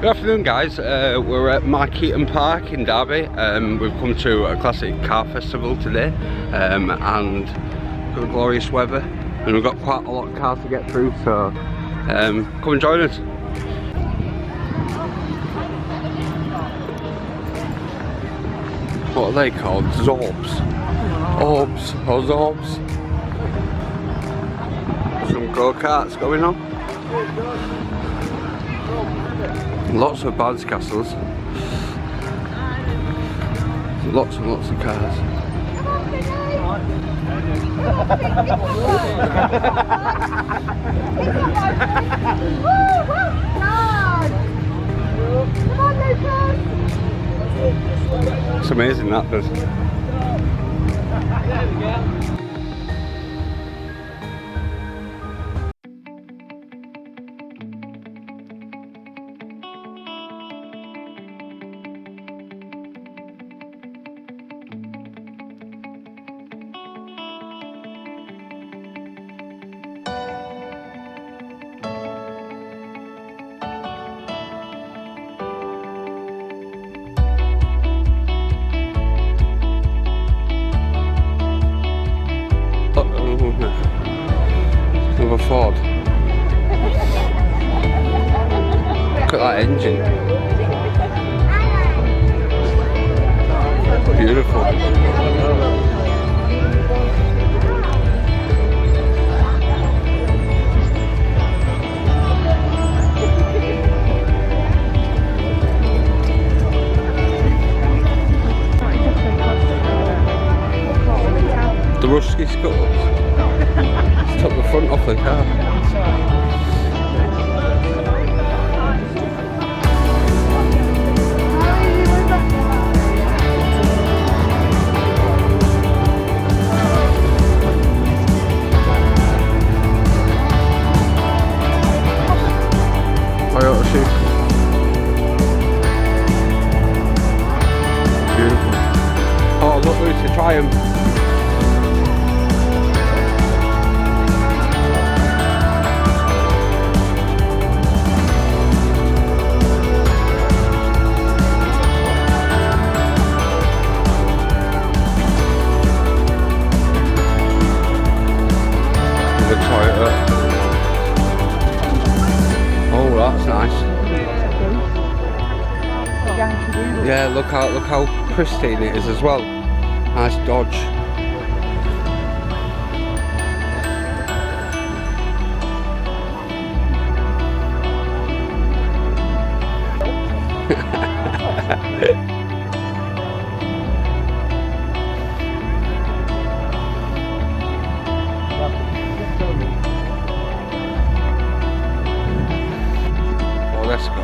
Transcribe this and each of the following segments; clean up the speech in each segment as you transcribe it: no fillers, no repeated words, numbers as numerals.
Good afternoon, guys. We're at Markeaton Park in Derby. We've come to a classic car festival today, and good glorious weather, and we've got quite a lot of cars to get through, so come and join us. What are they called? Zorbs? Orbs or Zorbs? Some go-karts going on. Lots of bounce castles. Lots and lots of cars. It's amazing, that does. Another Ford. Look at that engine. Beautiful. The rusty scuttles. Took the front off the car. Toyota shoe. Beautiful. Oh, look, Lucy, try 'em. Oh, that's nice. Yeah, look how pristine it is as well. Nice Dodge. Let's go.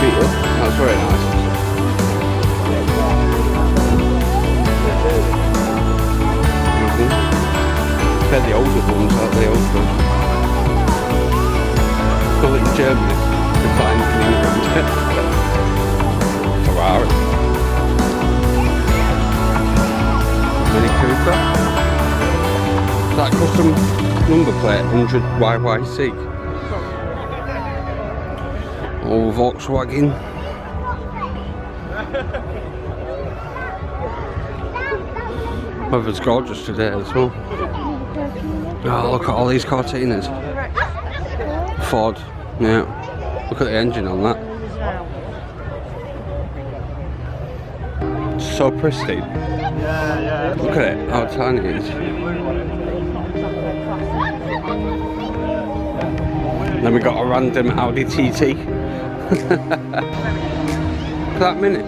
That's very nice. They're the older ones, aren't they? Old ones. Call it in Germany. The fine in England. Ferrari. Mini Cooper. That custom number plate 100 YYC. Oh, Volkswagen. Weather's gorgeous today as well. Oh, look at all these Cortinas. Ford, yeah. Look at the engine on that. So pristine. Look at it, how tiny it is. Then we got a random Audi TT. Look at that Mini.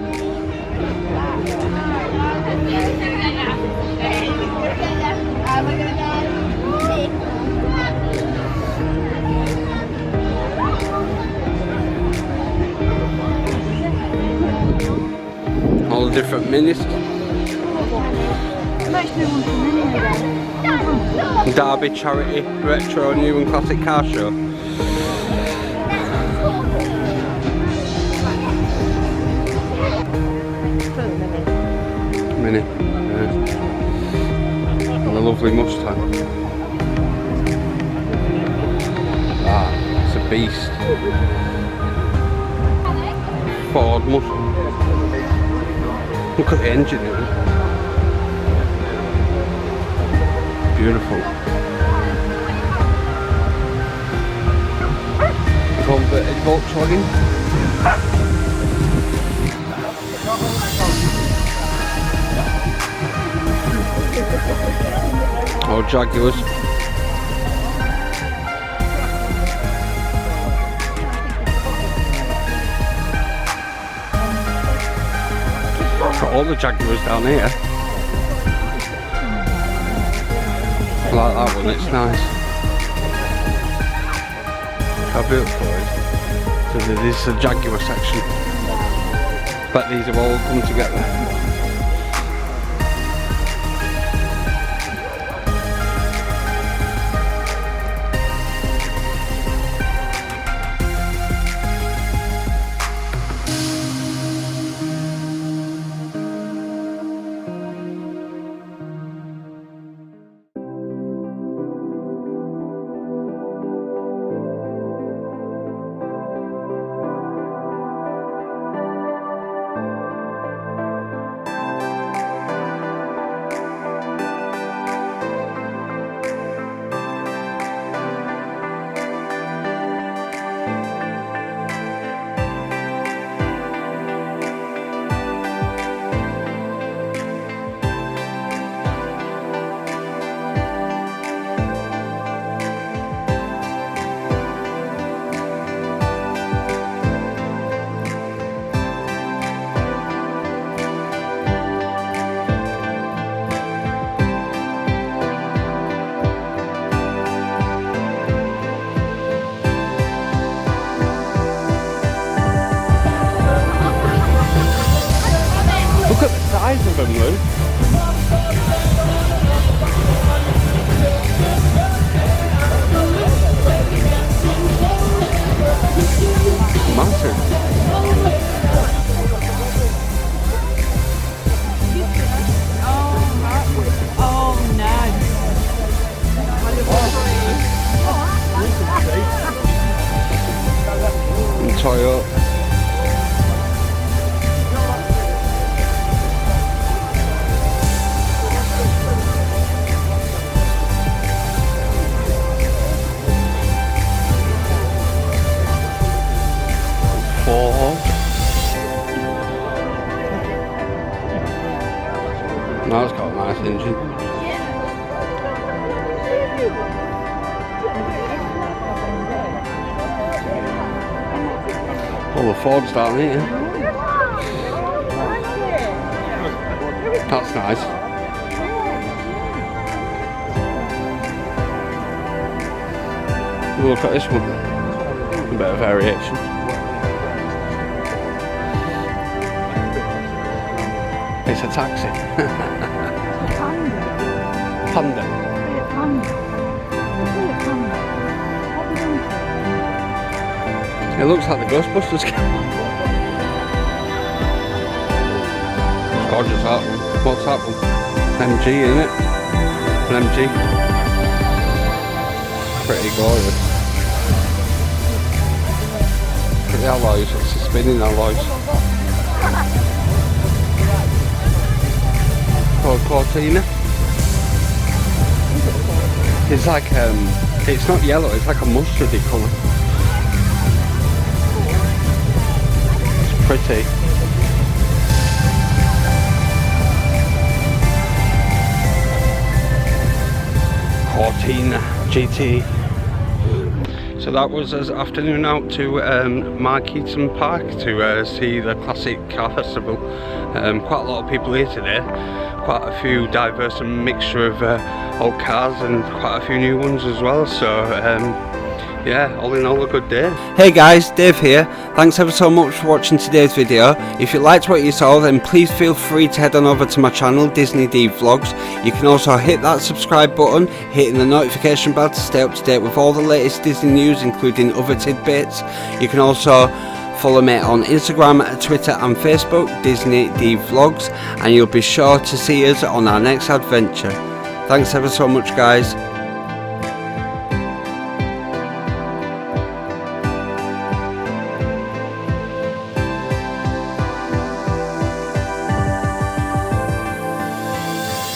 all the different minis. Derby Charity Retro New and Classic Car Show. Mini. And a lovely Mustang. Ah, it's a beast. Ford Mustang. Look at the engine in it. Beautiful. Converted Volkswagen. Oh, Jaguars. Got all the Jaguars down here. I like that one, it's nice. How beautiful it is. So this is the Jaguar section. Bet these have all come together. Look at the size of them, Lou. Massive. Oh no. And Toyota. Now it's got a nice engine. All the Fords down here. That's nice. Look at this one. A bit of variation. It's a taxi. Panda. It looks like the Ghostbusters. It's gorgeous that one. What's that one? MG, isn't it? An MG. Pretty gorgeous. Pretty alloys, it's the spinning alloys. Called Cortina. It's like it's not yellow, it's like a mustardy colour. It's pretty. Cortina GT. So that was us afternoon out to Markeaton Park to see the Classic Car Festival. Quite a lot of people here today. Quite a few diverse and mixture of old cars and quite a few new ones as well. So yeah, all in all a good day. Hey guys, Dave here. Thanks ever so much for watching today's video. If you liked what you saw, then please feel free to head on over to my channel, Disney D Vlogs. You can also hit that subscribe button, hitting the notification bell to stay up to date with all the latest Disney news, including other tidbits. You can also follow me on Instagram, Twitter and Facebook, Disney D Vlogs, and you'll be sure to see us on our next adventure. Thanks ever so much guys.